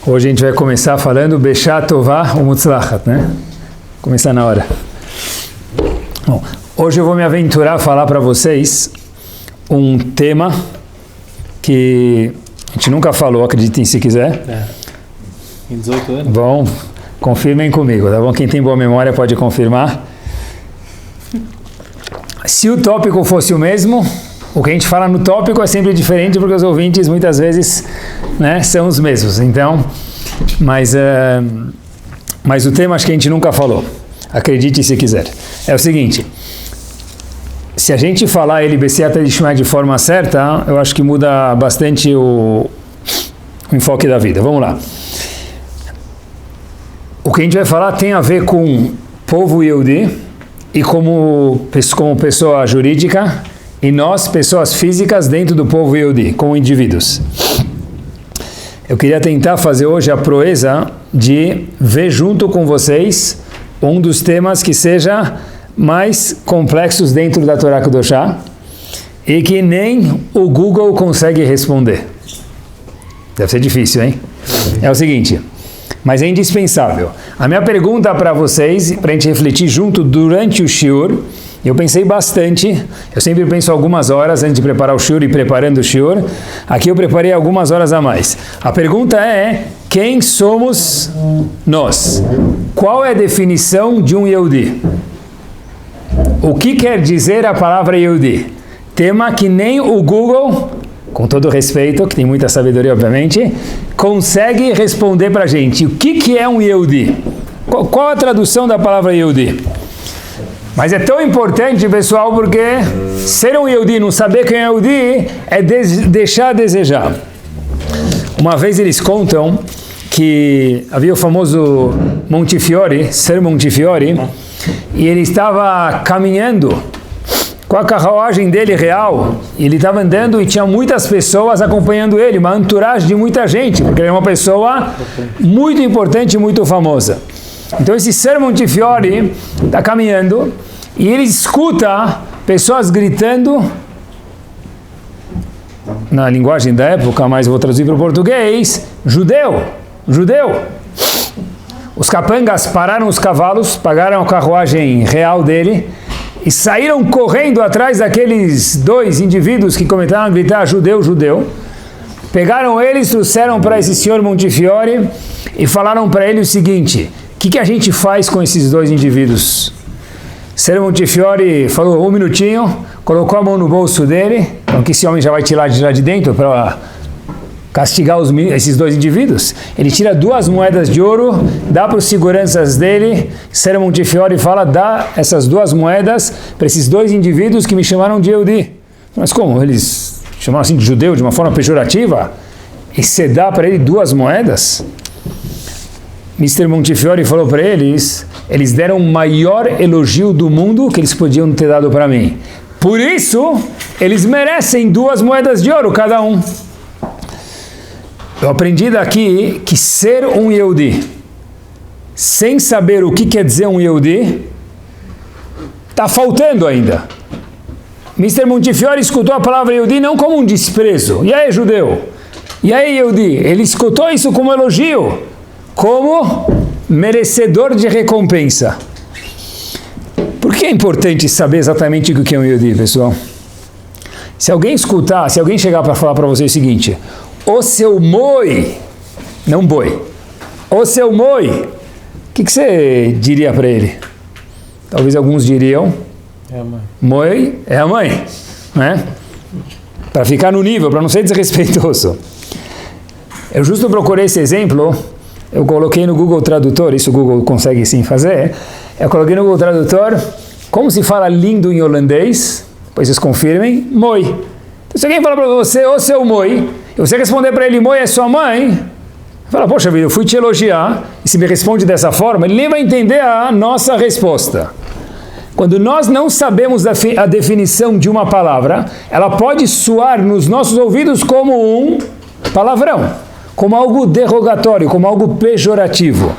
Hoje a gente vai começar falando Beshat Tová U'Mutzlachat, né? Começar na hora. Bom, hoje eu vou me aventurar a falar para vocês um tema que a gente nunca falou, acreditem se quiser. Em 18 anos? Bom, confirmem comigo, tá bom? Quem tem boa memória pode confirmar. Se o tópico fosse o mesmo, o que a gente fala no tópico é sempre diferente, porque os ouvintes muitas vezes, né, são os mesmos. Então, mas o tema acho que a gente nunca falou. Acredite se quiser. É o seguinte: se a gente falar ele Bessiata Lishma de forma certa, eu acho que muda bastante o enfoque da vida. Vamos lá. O que a gente vai falar tem a ver com povo Yehudi e como pessoa jurídica, e nós, pessoas físicas, dentro do povo Yehudi, como indivíduos. Eu queria tentar fazer hoje a proeza de ver junto com vocês um dos temas que seja mais complexos dentro da Torá Kedoshá e que nem o Google consegue responder. Deve ser difícil, hein? É o seguinte, mas é indispensável. A minha pergunta para vocês, para a gente refletir junto durante o shiur, eu pensei bastante, eu sempre penso algumas horas antes de preparar o shiur e preparando o shiur. Aqui eu preparei algumas horas a mais. A pergunta é, quem somos nós? Qual é a definição de um Yehudi? O que quer dizer a palavra Yehudi? Tema que nem o Google, com todo respeito, que tem muita sabedoria obviamente, consegue responder para a gente. O que é um Yehudi? Qual a tradução da palavra Yehudi? Mas é tão importante, pessoal, porque ser um Yehudi, não saber quem é Yehudi, é deixar a desejar. Uma vez eles contam que havia o famoso Montefiore, Ser Montefiore, e ele estava caminhando com a carruagem dele real, e ele estava andando e tinha muitas pessoas acompanhando ele, uma entourage de muita gente, porque ele é uma pessoa muito importante e muito famosa. Então esse Ser Montefiore está caminhando e ele escuta pessoas gritando na linguagem da época, mas eu vou traduzir para o português: judeu, judeu. Os capangas pararam os cavalos, pagaram a carruagem real dele e saíram correndo atrás daqueles dois indivíduos que começaram a gritar judeu, judeu. Pegaram eles, trouxeram para esse senhor Montefiore e falaram para ele o seguinte: o que a gente faz com esses dois indivíduos? Ser Montefiore falou, um minutinho, colocou a mão no bolso dele, então que esse homem já vai tirar de lá de dentro para castigar esses dois indivíduos. Ele tira 2 moedas de ouro, dá para os seguranças dele. Ser Montefiore fala, dá essas 2 moedas para esses 2 indivíduos que me chamaram de Yehudi. Mas como? Eles chamaram assim de judeu de uma forma pejorativa? E você dá para ele 2 moedas? Mr. Montefiore falou para eles, eles deram o maior elogio do mundo que eles podiam ter dado para mim. Por isso, eles merecem 2 moedas de ouro cada um. Eu aprendi daqui que ser um Yehudi, sem saber o que quer dizer um Yehudi, está faltando ainda. Mr. Montefiore escutou a palavra Yehudi não como um desprezo. E aí, judeu? E aí, Yehudi? Ele escutou isso como elogio, como merecedor de recompensa. Por que é importante saber exatamente o que é um Yehudi, pessoal? Se alguém escutar, se alguém chegar para falar para você o seguinte: ô seu moi, não boi, ô seu moi, o que você diria para ele? Talvez alguns diriam, é a mãe. Moi é a mãe, né? Para ficar no nível, para não ser desrespeitoso. Eu justo procurei esse exemplo. Eu coloquei no Google Tradutor, isso o Google consegue sim fazer. Eu coloquei no Google Tradutor, como se fala lindo em holandês, depois vocês confirmem, moi. Então se alguém falar para você, ô seu moi, e você responder para ele, moi é sua mãe, fala, poxa vida, eu fui te elogiar, e se me responde dessa forma, ele nem vai entender a nossa resposta. Quando nós não sabemos a definição de uma palavra, ela pode soar nos nossos ouvidos como um palavrão, como algo derrogatório, como algo pejorativo.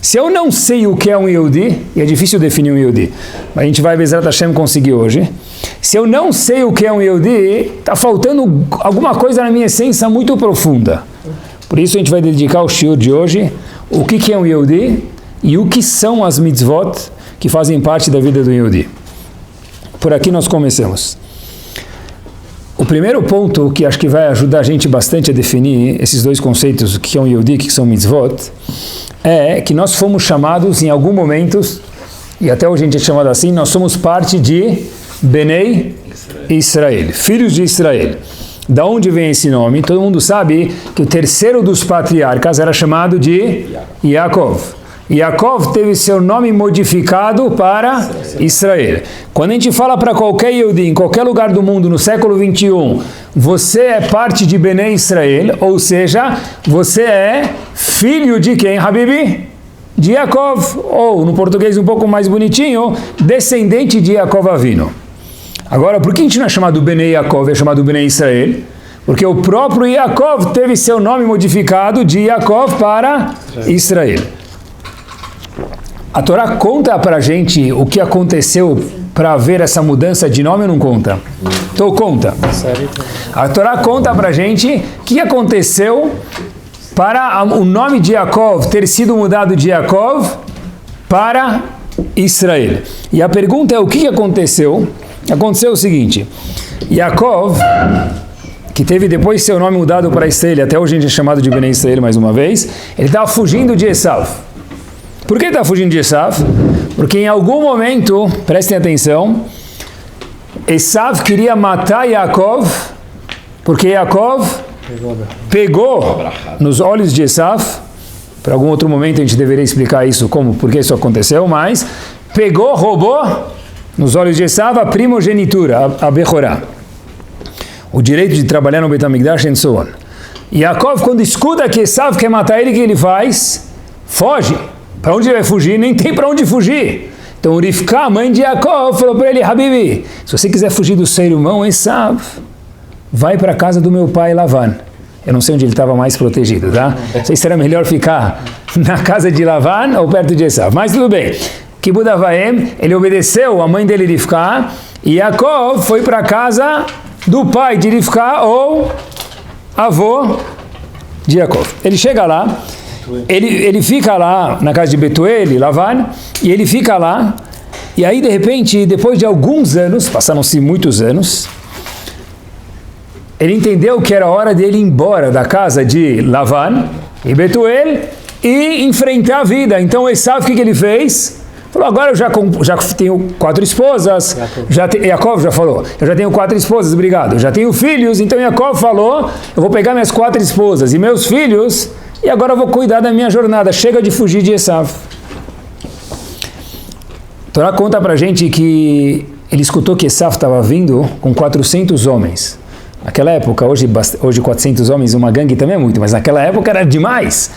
Se eu não sei o que é um Yehudi, e é difícil definir um Yehudi, mas a gente vai, Bezerra Hashem, conseguir hoje. Se eu não sei o que é um Yehudi, está faltando alguma coisa na minha essência muito profunda. Por isso a gente vai dedicar o shiur de hoje o que é um Yehudi e o que são as mitzvot que fazem parte da vida do Yehudi. Por aqui nós começamos. O primeiro ponto que acho que vai ajudar a gente bastante a definir esses dois conceitos, o que é um Yehudi e o que são mitzvot, é que nós fomos chamados em algum momento, e até hoje a gente é chamado assim, nós somos parte de Benei Israel, filhos de Israel. Da onde vem esse nome? Todo mundo sabe que o terceiro dos patriarcas era chamado de Yaakov. Yaakov teve seu nome modificado para Israel. Quando a gente fala para qualquer Yehudi, em qualquer lugar do mundo, no século 21, você é parte de Benei Israel, ou seja, você é filho de quem, Habibi? De Yaakov, ou no português um pouco mais bonitinho, descendente de Yaakov Avinu. Agora, por que a gente não é chamado Benei Yaakov, é chamado Benei Israel? Porque o próprio Yaakov teve seu nome modificado de Yaakov para Israel. A Torá conta para a gente o que aconteceu para haver essa mudança de nome ou não conta? Então conta. A Torá conta para a gente o que aconteceu para o nome de Yaakov ter sido mudado de Yaakov para Israel. E a pergunta é o que aconteceu? Aconteceu o seguinte, Yaakov, que teve depois seu nome mudado para Israel, até hoje a gente é chamado de Benei Israel mais uma vez, ele estava fugindo de Esav. Por que ele está fugindo de Esav? Porque em algum momento, prestem atenção, Esav queria matar Yaakov, porque Yaakov pegou nos olhos de Esav. Para algum outro momento a gente deveria explicar isso, por que isso aconteceu, mas pegou, roubou nos olhos de Esav a primogenitura, a Bechorá, o direito de trabalhar no Beit HaMikdash e so on. Yaakov, quando escuta que Esav quer matar ele, o que ele faz? Foge. Para onde ele vai fugir? Nem tem para onde fugir. Então Rivka, a mãe de Yaakov, falou para ele, Habibi, se você quiser fugir do seu irmão Esav, vai para a casa do meu pai Lavan. Eu não sei onde ele estava mais protegido, tá? Não sei se era melhor ficar na casa de Lavan ou perto de Esav, mas tudo bem. Kibud Avaim, ele obedeceu a mãe dele Rivka, e Yaakov foi para a casa do pai de Rivka, ou avô de Yaakov. Ele chega lá, ele fica lá na casa de Betuel, Lavan, e ele fica lá, e aí de repente, depois de alguns anos, passaram-se muitos anos, ele entendeu que era hora dele ir embora da casa de Lavan e Betuel e enfrentar a vida. Então Esav, o que ele fez? Falou, agora eu já tenho 4 esposas, Yaakov já falou, eu já tenho 4 esposas, obrigado, eu já tenho filhos, então Yaakov falou, eu vou pegar minhas 4 esposas e meus filhos, e agora eu vou cuidar da minha jornada, chega de fugir de Esav. A Torá conta pra gente que ele escutou que Esav estava vindo com 400 homens. Naquela época, hoje 400 homens, uma gangue também é muito, mas naquela época era demais.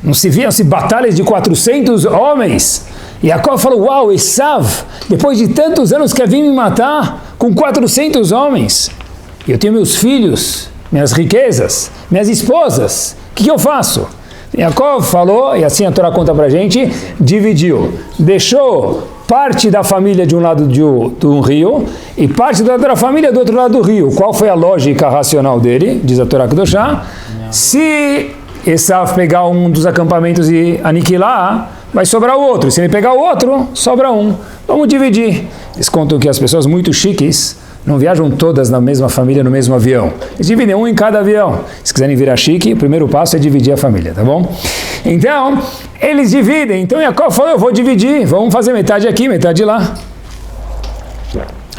Não se viam-se batalhas de 400 homens. E Yaakov falou, uau, Esav, depois de tantos anos quer vir me matar com 400 homens. Eu tenho meus filhos, minhas riquezas, minhas esposas. O que eu faço? Yaakov falou, e assim a Torá conta pra gente, dividiu. Deixou parte da família de um lado de um rio e parte da outra família do outro lado do rio. Qual foi a lógica racional dele? Diz a Torá Kedoshá. Se Esav pegar um dos acampamentos e aniquilar, vai sobrar o outro. Se ele pegar o outro, sobra um. Vamos dividir. Eles contam que as pessoas muito chiques não viajam todas na mesma família, no mesmo avião. Eles dividem um em cada avião. Se quiserem virar chique, o primeiro passo é dividir a família, tá bom? Então, eles dividem. Então, Yaakov falou, eu vou dividir. Vamos fazer metade aqui, metade lá.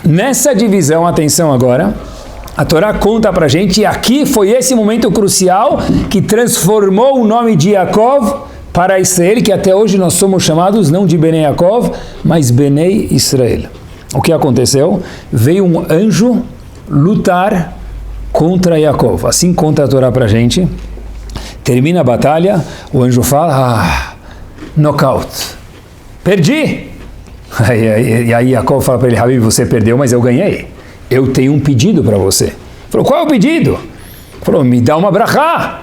Nessa divisão, atenção agora, a Torá conta pra gente, e aqui foi esse momento crucial que transformou o nome de Yaakov para Israel, que até hoje nós somos chamados não de Benei Yaakov, mas Benei Israel. O que aconteceu? Veio um anjo lutar contra Yaakov. Assim conta a Torá pra gente. Termina a batalha, o anjo fala, knockout. Perdi! E aí Yaakov fala para ele, Habib, você perdeu, mas eu ganhei. Eu tenho um pedido para você. Ele falou, qual é o pedido? Ele falou, me dá uma brachá.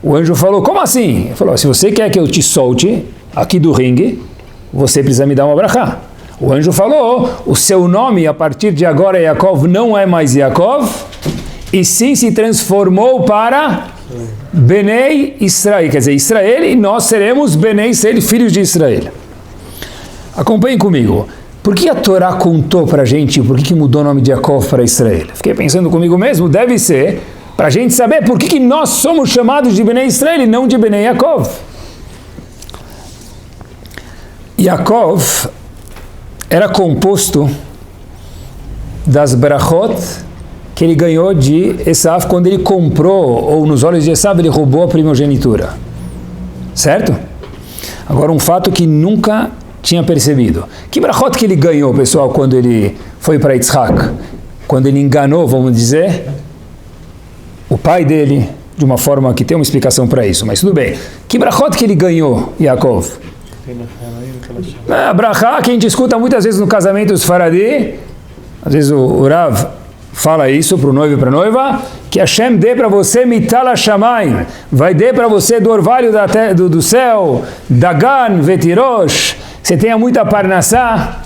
O anjo falou, como assim? Ele falou, se você quer que eu te solte aqui do ringue, você precisa me dar uma brachá. O anjo falou, o seu nome a partir de agora, Yaakov, não é mais Yaakov, e sim se transformou para Benei Israel, quer dizer, Israel, e nós seremos Benei Israel, filhos de Israel. Acompanhem comigo. Por que a Torá contou para a gente por que mudou o nome de Yaakov para Israel? Fiquei pensando comigo mesmo, deve ser para a gente saber por que nós somos chamados de Benei Israel e não de Benei Yaakov. Yaakov era composto das brachot que ele ganhou de Esav quando ele comprou, ou nos olhos de Esav ele roubou a primogenitura. Certo? Agora um fato que nunca tinha percebido. Que brachot que ele ganhou, pessoal, quando ele foi para Yitzhak? Quando ele enganou, vamos dizer, o pai dele, de uma forma que tem uma explicação para isso, mas tudo bem. Que brachot que ele ganhou, Yaakov? A brachá que a gente escuta muitas vezes no casamento dos Faradi, às vezes o Rav fala isso para o noivo e para a noiva, que Hashem dê para você mital hashamayim, vai dar para você do orvalho do céu, dagan, vetirosh, você tenha muita parnassá,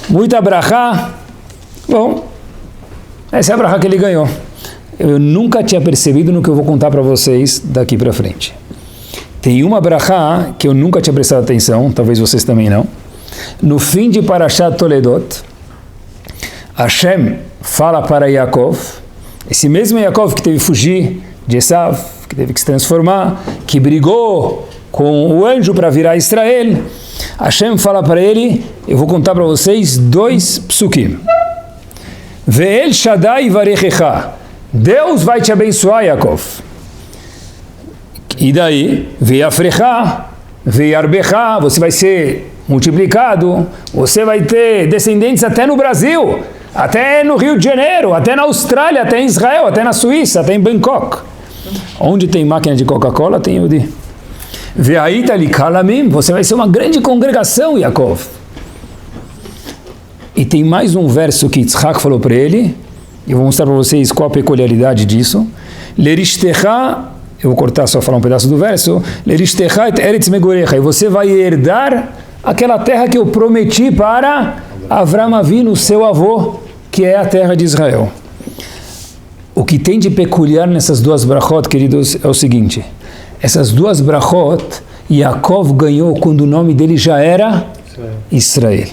muita brachá. Bom, essa é a brachá que ele ganhou. Eu nunca tinha percebido no que eu vou contar para vocês daqui para frente. Tem uma brachá que eu nunca tinha prestado atenção, talvez vocês também não. No fim de Parashat Toledot, Hashem fala para Yaakov, esse mesmo Yaakov que teve que fugir de Esav, que teve que se transformar, que brigou com o anjo para virar Israel, Hashem fala para ele, eu vou contar para vocês 2 psukim. Ve'el Shaddai varechecha, Deus vai te abençoar, Yaakov. E daí, ve'afrecha, ve'arbecha, você vai ser multiplicado, você vai ter descendentes até no Brasil, até no Rio de Janeiro, até na Austrália, até em Israel, até na Suíça, até em Bangkok. Onde tem máquina de Coca-Cola, tem Yehudi. Ve'aita likalamim, você vai ser uma grande congregação, Yaakov. E tem mais um verso que Yitzhak falou para ele, eu vou mostrar para vocês qual a peculiaridade disso. Lerishterá, eu vou cortar só falar um pedaço do verso, Lerishterá et eretz megorecha, e você vai herdar aquela terra que eu prometi para Avram Avinu, seu avô, que é a terra de Israel. O que tem de peculiar nessas 2 brachot, queridos, é o seguinte, essas 2 brachot, Yaakov ganhou quando o nome dele já era Israel.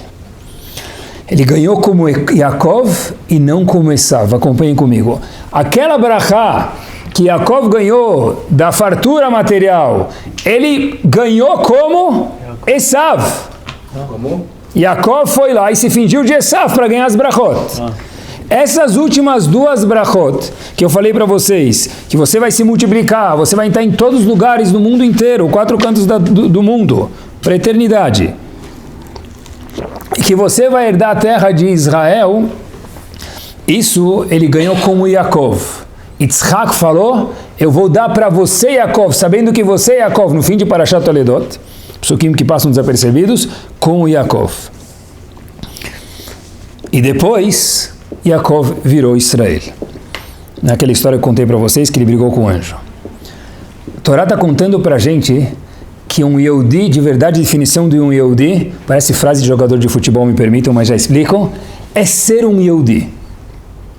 Ele ganhou como Yaakov e não como Esav. Acompanhem comigo. Aquela brachá que Yaakov ganhou da fartura material, ele ganhou como Esav. Como? Yaakov foi lá e se fingiu de Esav para ganhar as brachot. Essas últimas 2 brachot que eu falei para vocês, que você vai se multiplicar, você vai entrar em todos os lugares do mundo inteiro, 4 cantos do mundo, para a eternidade, que você vai herdar a terra de Israel, isso ele ganhou como Yaakov. Yitzhak falou, eu vou dar para você, Yaakov, sabendo que você, Yaakov, no fim de Parashat Toledot, psukim que passam desapercebidos, com o Yaakov. E depois, Yaakov virou Israel. Naquela história que eu contei para vocês, que ele brigou com o anjo. A Torá está contando para a gente que um Yehudi, de verdade, a definição de um Yehudi, parece frase de jogador de futebol, me permitam, mas já explicam, é ser um Yehudi.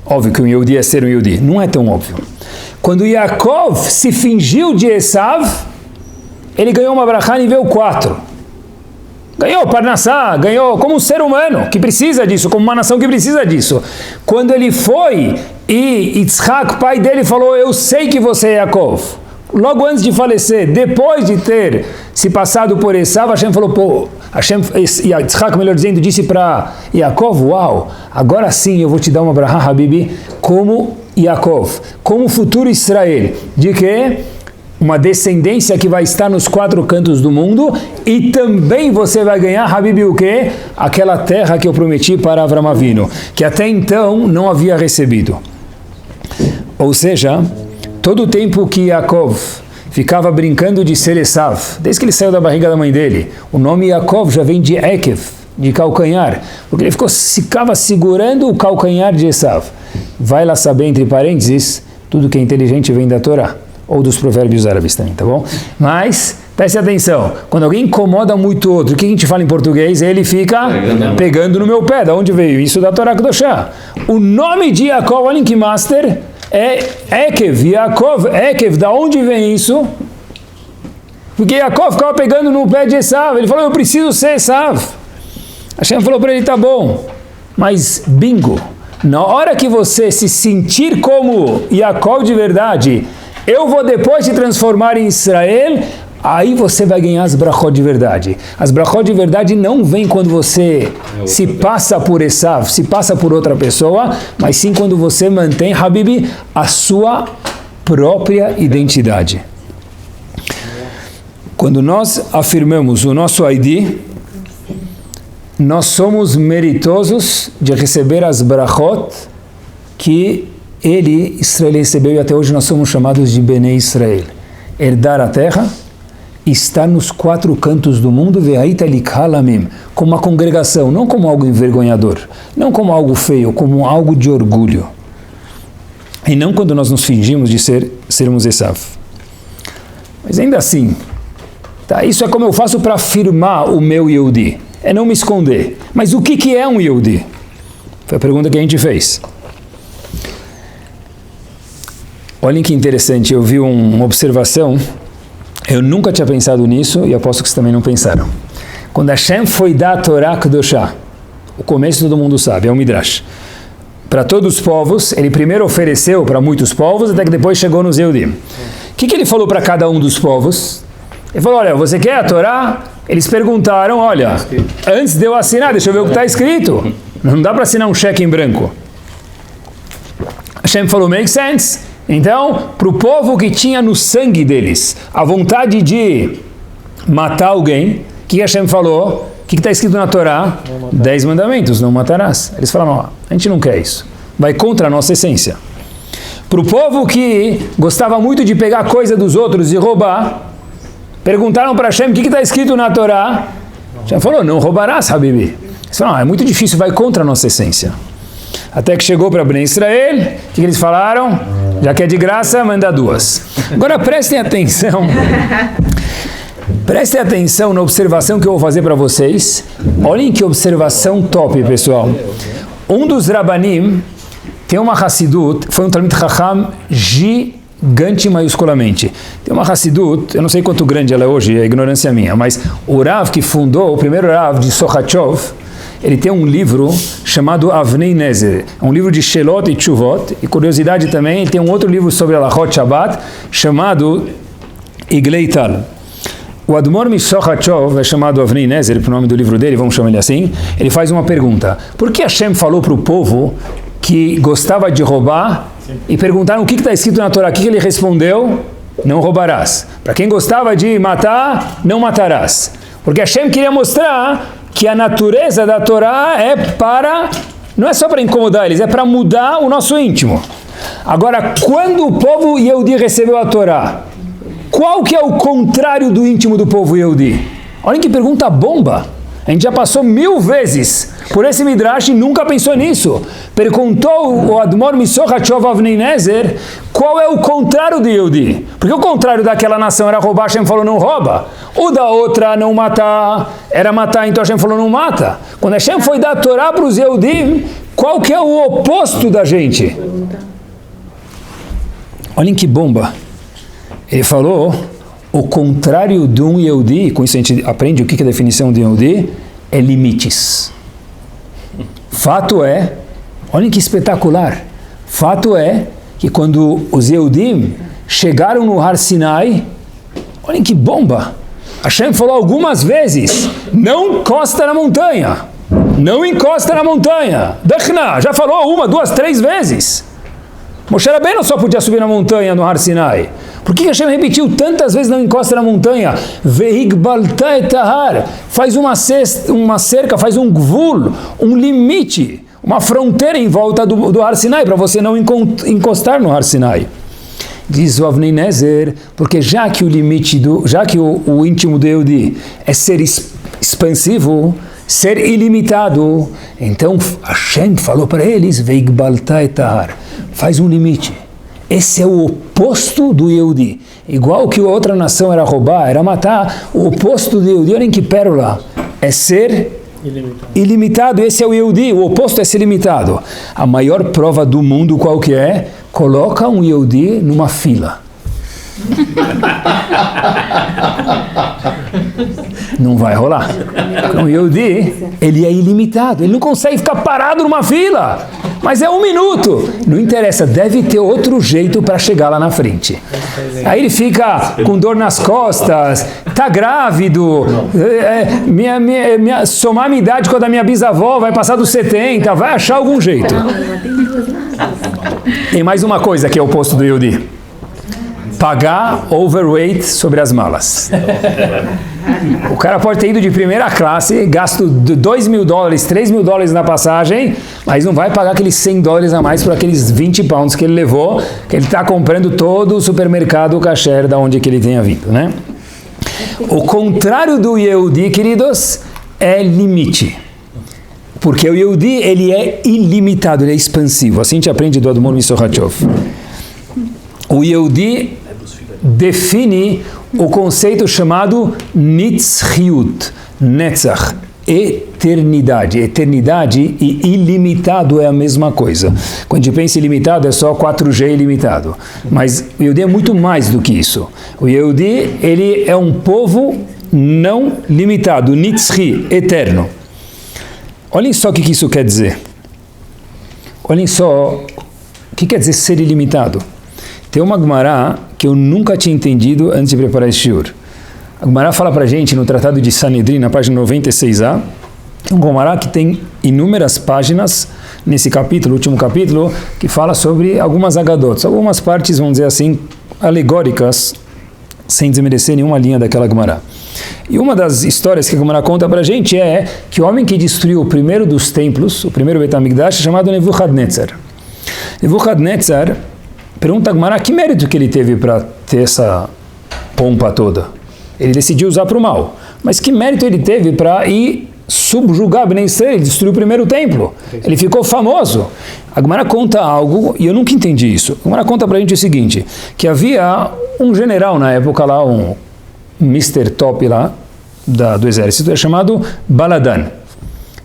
Óbvio que um Yehudi é ser um Yehudi, não é tão óbvio. Quando Yaakov se fingiu de Esav, ele ganhou uma brachá nível 4. Ganhou Parnassá, ganhou como um ser humano que precisa disso, como uma nação que precisa disso. Quando ele foi e Yitzhak, pai dele, falou, eu sei que você é Yaakov. Logo antes de falecer, depois de ter se passado por Esav, Hashem falou, pô, Yitzhak, melhor dizendo, disse para Yaakov, uau, agora sim eu vou te dar uma brachá, Habibi, como Yaakov, como futuro Israel, de que uma descendência que vai estar nos 4 cantos do mundo, e também você vai ganhar, Habibi, o quê? Aquela terra que eu prometi para Avram Avinu, que até então não havia recebido. Ou seja, todo o tempo que Yaakov ficava brincando de ser Esav, desde que ele saiu da barriga da mãe dele, o nome Yaakov já vem de Ekev, de calcanhar, porque ele ficava segurando o calcanhar de Esav. Vai lá saber, entre parênteses, tudo que é inteligente vem da Torá, ou dos provérbios árabes também, tá bom? Mas Preste atenção, quando alguém incomoda muito o outro, o que a gente fala em português? Ele fica pegando no meu pé. Da onde veio isso? Da Torá Kedoshá. O nome de Yaakov, olhem que master, é Ekev. Yaakov, Ekev, da onde vem isso? Porque Yaakov ficava pegando no pé de Esav. Ele falou, eu preciso ser Esav. Hashem falou para ele, tá bom, mas bingo. Na hora que você se sentir como Yaakov de verdade, eu vou depois te transformar em Israel, aí você vai ganhar as brachot de verdade. As brachot de verdade não vêm quando você se passa por Esav, se passa por outra pessoa, mas sim quando você mantém, Habibi, a sua própria identidade. Quando nós afirmamos o nosso ID, nós somos meritosos de receber as brachot que ele, Israel, recebeu, e até hoje nós somos chamados de Benei Israel. Herdar a terra, estar nos 4 cantos do mundo, como uma congregação, não como algo envergonhador, não como algo feio, como algo de orgulho. E não quando nós nos fingimos de sermos Esav. Mas ainda assim, tá, isso é como eu faço para afirmar o meu Yehudi. É não me esconder. Mas o que é um Yehudi? Foi a pergunta que a gente fez. Olhem que interessante, eu vi uma observação, eu nunca tinha pensado nisso e aposto que vocês também não pensaram. Quando Hashem foi dar a Torá Kedoshá, o começo todo mundo sabe, é um Midrash, para todos os povos, ele primeiro ofereceu para muitos povos, até que depois chegou nos Yehudim. O que ele falou para cada um dos povos? Ele falou, olha, você quer a Torá? Eles perguntaram, olha, antes de eu assinar, deixa eu ver o que está escrito. Não dá para assinar um cheque em branco. Hashem falou, make sense. Então, para o povo que tinha no sangue deles a vontade de matar alguém, o que Hashem falou? O que está escrito na Torá? 10 mandamentos, não matarás. Eles falaram, a gente não quer isso. Vai contra a nossa essência. Para o povo que gostava muito de pegar coisa dos outros e roubar, perguntaram para Hashem o que está escrito na Torá. Hashem falou, não roubarás, Habibi. Eles falaram, é muito difícil, vai contra a nossa essência. Até que chegou para Bnei Israel, o que eles falaram? Já que é de graça, manda 2. Agora prestem atenção. Prestem atenção na observação que eu vou fazer para vocês. Olhem que observação top, pessoal. Um dos Rabanim tem uma Hassidut, foi um Talmid Chacham gigante maiusculamente. Tem uma Hassidut, eu não sei quanto grande ela é hoje, é ignorância minha, mas o Rav que fundou, o primeiro Rav de Sochachov, ele tem um livro chamado Avnei Nezer, um livro de Shelot e Tshuvot, e curiosidade também, ele tem um outro livro sobre Alachot Shabbat, chamado Iglei Tal. O Admor Misochachov é chamado Avnei Nezer, pelo nome do livro dele, vamos chamar ele assim, ele faz uma pergunta, por que Hashem falou para o povo que gostava de roubar, e perguntaram o que está escrito na Torá, o que ele respondeu? Não roubarás. Para quem gostava de matar, não matarás. Porque Hashem queria mostrar que a natureza da Torá é para, não é só para incomodar eles, é para mudar o nosso íntimo. Agora, quando o povo Yehudi recebeu a Torá, qual que é o contrário do íntimo do povo Yehudi? Olhem que pergunta bomba. A gente já passou 1000 vezes por esse Midrash e nunca pensou nisso. Perguntou o Admor Misochachov Avnei Nezer qual é o contrário de Yehudi. Porque o contrário daquela nação era roubar, Hashem falou não rouba. O da outra não matar, era matar, então Hashem falou não mata. Quando Hashem foi dar a Torá para os Yehudim, qual que é o oposto da gente? Olhem que bomba. Ele falou... O contrário de um Yehudi, com isso a gente aprende o que é a definição de Yehudi, é limites. Fato é, olhem que espetacular, fato é que quando os Yehudim chegaram no Har Sinai, olhem que bomba, Hashem falou algumas vezes, não encosta na montanha, não encosta na montanha, Dechna, já falou 1, 2, 3 vezes. Moshe Rabbeinu só podia subir na montanha no Har Sinai. Por que Hashem repetiu tantas vezes não encosta na montanha? Veigbalta etahar. Faz uma cerca, faz um gvul, um limite, uma fronteira em volta do Har Sinai, para você não encostar no Har Sinai. Diz o Avnei Nezer, porque já que o limite, já que o íntimo do Yehudi é ser expansivo, ser ilimitado, então Hashem falou para eles, Veigbalta etahar. Faz um limite. Esse é o oposto do Yehudi. Igual que a outra nação era roubar, era matar, o oposto do Yehudi, olhem que pérola, é ser ilimitado. Esse é o Yehudi, o oposto é ser limitado. A maior prova do mundo qual que é? Coloca um Yehudi numa fila. Não vai rolar. O Yehudi, ele é ilimitado, ele não consegue ficar parado numa fila. Mas é 1 minuto. Não interessa, deve ter outro jeito para chegar lá na frente. Aí ele fica com dor nas costas, tá grávido, somar a minha idade com a da minha bisavó, vai passar dos 70, vai achar algum jeito. Tem mais uma coisa que é o oposto do Yehudi. Pagar overweight sobre as malas. O cara pode ter ido de primeira classe, gasto $2.000, $3.000 na passagem, mas não vai pagar aqueles $100 a mais por aqueles 20 pounds que ele levou, que ele está comprando todo o supermercado kasher da onde que ele tenha vindo, né? O contrário do Yehudi, queridos, é limite. Porque o Yehudi, ele é ilimitado, ele é expansivo. Assim a gente aprende do Admor Misohachov. O Yehudi define o conceito chamado Nitzchiut, Netzach, eternidade. Eternidade e ilimitado é a mesma coisa. Quando a gente pensa em ilimitado, é só 4G ilimitado. Mas o Yehudi é muito mais do que isso. O Yehudi, ele é um povo não limitado, Nitzchi, eterno. Olhem só o que isso quer dizer. Olhem só o que quer dizer ser ilimitado. Tem uma Gemara que eu nunca tinha entendido antes de preparar esse shiur. A Gemara fala pra gente no Tratado de Sanedrin, na página 96a, um Gemara que tem inúmeras páginas nesse capítulo, último capítulo, que fala sobre algumas agadotes, algumas partes, vamos dizer assim, alegóricas, sem desmerecer nenhuma linha daquela Gemara. E uma das histórias que a Gemara conta pra gente é que o homem que destruiu o primeiro dos templos, o primeiro Beit HaMikdash, é chamado Nebuchadnezzar. Nebuchadnezzar pergunta a Gemara que mérito que ele teve para ter essa pompa toda. Ele decidiu usar para o mal. Mas que mérito ele teve para ir subjugar Bnei Israel? Ele destruiu o primeiro templo. Ele ficou famoso. A Gemara conta algo, e eu nunca entendi isso. A Gemara conta para a gente o seguinte, que havia um general na época lá, um Mr. Top lá, do exército, chamado Baladan.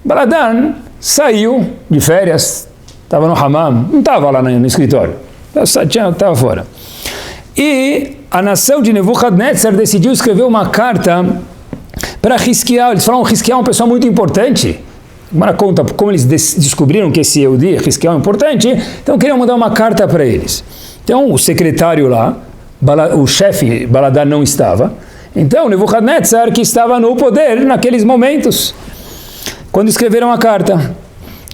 Baladan saiu de férias, estava no hammam, não estava lá no escritório. Estava fora. E a nação de Nebuchadnezzar decidiu escrever uma carta para Hizkiyahu. Eles falaram que Hizkiyahu é uma pessoa muito importante. Agora conta como eles descobriram que esse Yehudi, Hizkiyahu, é importante. Então queriam mandar uma carta para eles. Então o secretário lá, o chefe Baladan não estava. Então Nebuchadnezzar, que estava no poder naqueles momentos, quando escreveram a carta.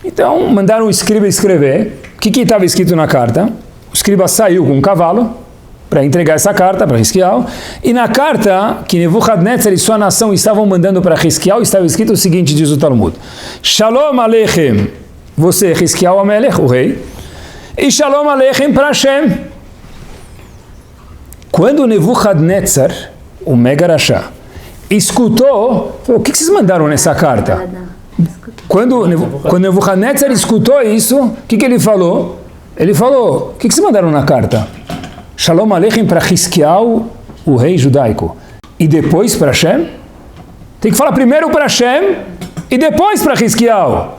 Então mandaram o escriba escrever. O que estava escrito na carta? O escriba saiu com um cavalo para entregar essa carta para Hizkiyahu, e na carta que Nebuchadnezzar e sua nação estavam mandando para Hizkiyahu estava escrito o seguinte, diz o Talmud: Shalom Aleichem, você Hizkiyahu Amelech, o rei, e Shalom Aleichem para Hashem. Quando Nebuchadnezzar, o mega rachá, escutou, falou, o que vocês mandaram nessa carta? Quando Nebuchadnezzar escutou isso, o que ele falou? Ele falou, o que vocês mandaram na carta? Shalom Aleichem para Hizkiyahu, o rei judaico. E depois para Hashem? Tem que falar primeiro para Hashem e depois para Hizkiyahu.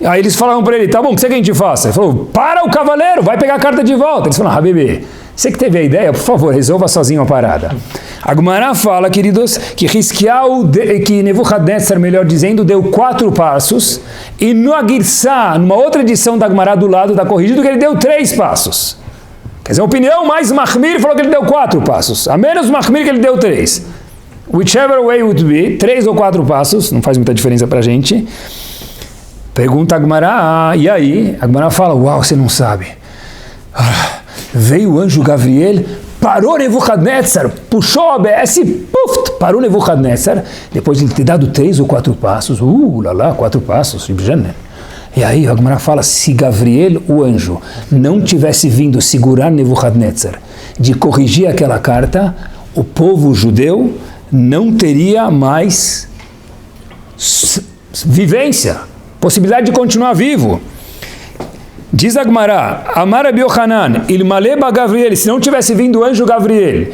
Aí eles falaram para ele, tá bom, o que você quer que a gente faça? Ele falou, para o cavaleiro, vai pegar a carta de volta. Eles falaram, Habibi, você que teve a ideia, por favor, resolva sozinho a parada. A Gemara fala, queridos, que Hizkiyahu, que Nebuchadnezzar, melhor dizendo, deu 4 passos, e no Agirsá, numa outra edição da Gemara do lado, está corrigido que ele deu 3 passos. Quer dizer, a opinião mais Mahmir falou que ele deu 4 passos, a menos Mahmir que ele deu 3. Whichever way would be, 3 ou 4 passos, não faz muita diferença para a gente. Pergunta a Gemara, e aí? A Gemara fala, uau, você não sabe. Veio o anjo Gabriel, parou Nebuchadnezzar, puxou a ABS, puf, parou Nebuchadnezzar, depois de ele ter dado 3 ou 4 passos, 4 passos, e aí a Gemara fala, se Gabriel, o anjo, não tivesse vindo segurar Nebuchadnezzar, de corrigir aquela carta, o povo judeu não teria mais vivência, possibilidade de continuar vivo. Diz a Gemara, Amar Rabi Yochanan, Ilmale ba Gabriel, se não tivesse vindo o anjo Gabriel,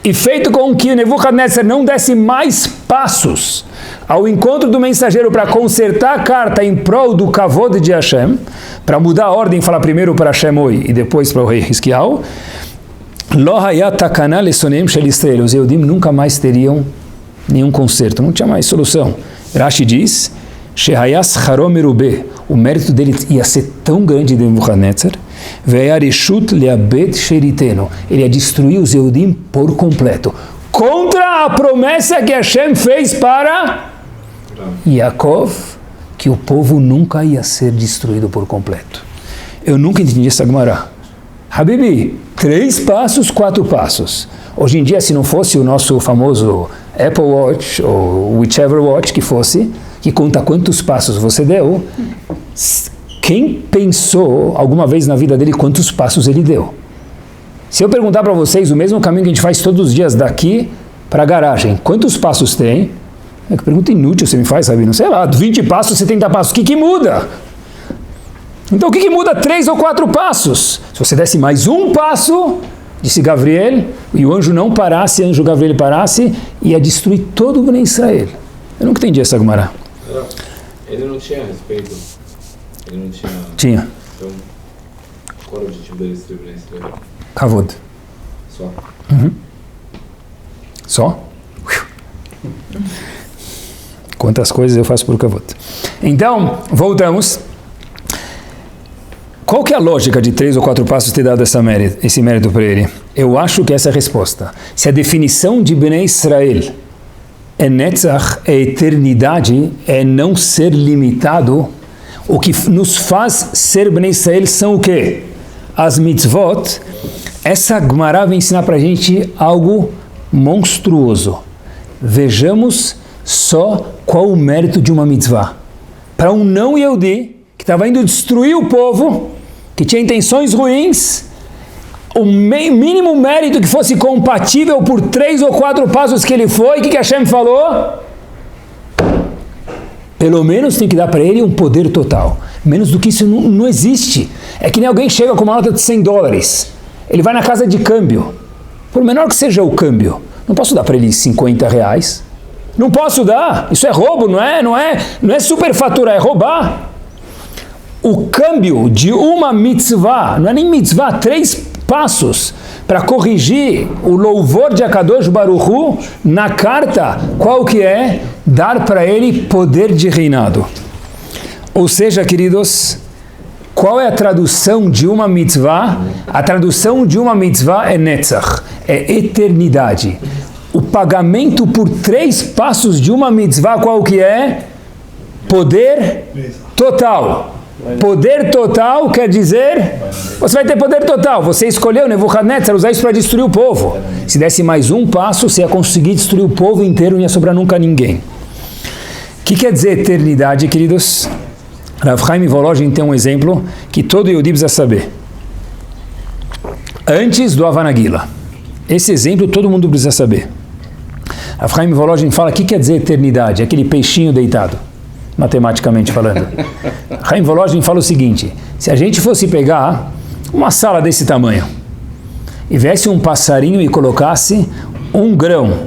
e feito com que Nebuchadnezzar não desse mais passos ao encontro do mensageiro para consertar a carta em prol do kavod de Hashem, para mudar a ordem, falar primeiro para Hashem Oi e depois para o rei Hiskiau, Lo hayat takana lesonem shel Israel, os Yehudim nunca mais teriam nenhum conserto, não tinha mais solução. Rashi diz, Shehayas harom merubeh, o mérito dele ia ser tão grande de Nebuchadnezzar, ve'yarishut leabed sheriteno, ele ia destruir os Yehudim por completo, contra a promessa que Hashem fez para Yaakov, que o povo nunca ia ser destruído por completo. Eu nunca entendi essa Gemara. Habibi, 3 passos, 4 passos. Hoje em dia, se não fosse o nosso famoso Apple Watch, ou whichever watch que fosse, que conta quantos passos você deu, quem pensou alguma vez na vida dele quantos passos ele deu? Se eu perguntar para vocês o mesmo caminho que a gente faz todos os dias daqui para a garagem, quantos passos tem? É que pergunta inútil você me faz, sabe? Não sei lá, 20 passos, 70 passos, o que muda? Então o que muda 3 ou 4 passos? Se você desse mais um passo, disse Gabriel, e o anjo não parasse, anjo Gabriel parasse, ia destruir todo o Bnei Israel. Eu nunca entendi essa Gemara. Ele não tinha respeito? Ele não tinha... Tinha. Então, qual era o objetivo dele destruir o Bnei Israel? Kavod. Só? Uhum. Só? Quantas coisas eu faço por Kavod. Então, voltamos. Qual que é a lógica de 3 ou 4 passos ter dado esse mérito para ele? Eu acho que essa é a resposta. Se a definição de Bnei Israel é Netzach, é eternidade, é não ser limitado, o que nos faz ser Bnei Israel são o quê? As mitzvot. Essa Gemara vai ensinar para a gente algo monstruoso. Vejamos só qual o mérito de uma mitzvah. Para um não Yehudi, que estava indo destruir o povo, que tinha intenções ruins, o mínimo mérito que fosse compatível por 3 ou 4 passos que ele foi, o que Hashem falou? Pelo menos tem que dar para ele um poder total. Menos do que isso não existe. É que nem alguém chega com uma nota de $100. Ele vai na casa de câmbio. Por menor que seja o câmbio, não posso dar para ele R$50. Não posso dar. Isso é roubo, não é superfatura, é roubar. O câmbio de uma mitzvah, não é nem mitzvah, 3 passos para corrigir o louvor de Akadosh Baruch Hu na carta, qual que é? Dar para ele poder de reinado. Ou seja, queridos, qual é a tradução de uma mitzvah? A tradução de uma mitzvah é Netzach, é eternidade. O pagamento por 3 passos de uma mitzvah, qual que é? Poder total. Poder total quer dizer, você vai ter poder total. Você escolheu Nebuchadnezzar usar isso para destruir o povo. Se desse mais um passo, você ia conseguir destruir o povo inteiro, não ia sobrar nunca ninguém. O que quer dizer eternidade, queridos? Rav Chaim Volozhin tem um exemplo que todo Yehudi precisa saber. Antes do Havanagila. Esse exemplo todo mundo precisa saber. Rav Chaim Volozhin fala, o que quer dizer eternidade? Aquele peixinho deitado. Matematicamente falando. Chaim Volozhin fala o seguinte, se a gente fosse pegar uma sala desse tamanho e viesse um passarinho e colocasse um grão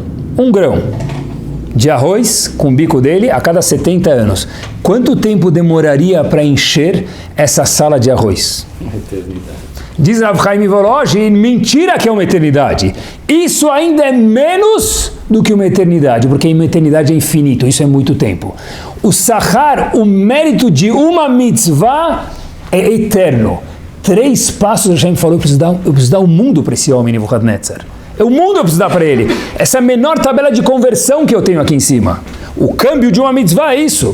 de arroz com o bico dele a cada 70 anos, quanto tempo demoraria para encher essa sala de arroz? Uma eternidade. Diz Rav Chaim Volozhin, mentira que é uma eternidade. Isso ainda é menos do que uma eternidade, porque uma eternidade é infinito, isso é muito tempo. O sahar, o mérito de uma mitzvah é eterno. 3 passos, a gente falou, eu preciso dar o mundo para esse homem, Nebuchadnezzar. O mundo eu preciso dar para ele. Essa é a menor tabela de conversão que eu tenho aqui em cima. O câmbio de uma mitzvah é isso.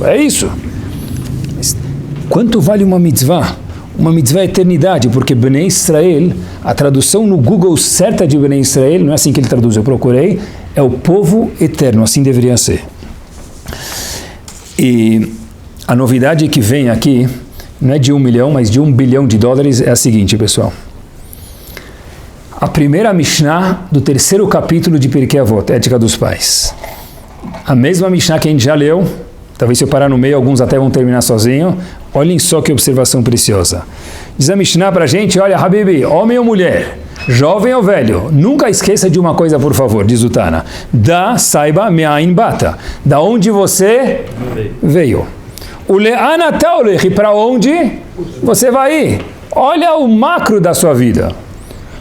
Mas quanto vale uma mitzvah? Uma mitzvah é eternidade, porque Bnei Israel, a tradução no Google certa de Bnei Israel, não é assim que ele traduz, eu procurei, é o povo eterno, assim deveria ser. E a novidade que vem aqui, não é de 1 milhão, mas de $1 bilhão, é a seguinte, pessoal. A primeira Mishnah do 3º capítulo de Pirkei Avot, Ética dos Pais. A mesma Mishnah que a gente já leu, talvez se eu parar no meio, alguns até vão terminar sozinho. Olhem só que observação preciosa. Diz a Mishnah para a gente, olha, Habibi, homem ou mulher, jovem ou velho, nunca esqueça de uma coisa, por favor, diz o Tana. Saiba me'ain bata. Da onde você veio. O le'ana ta'olech, para onde você vai ir. Olha o macro da sua vida.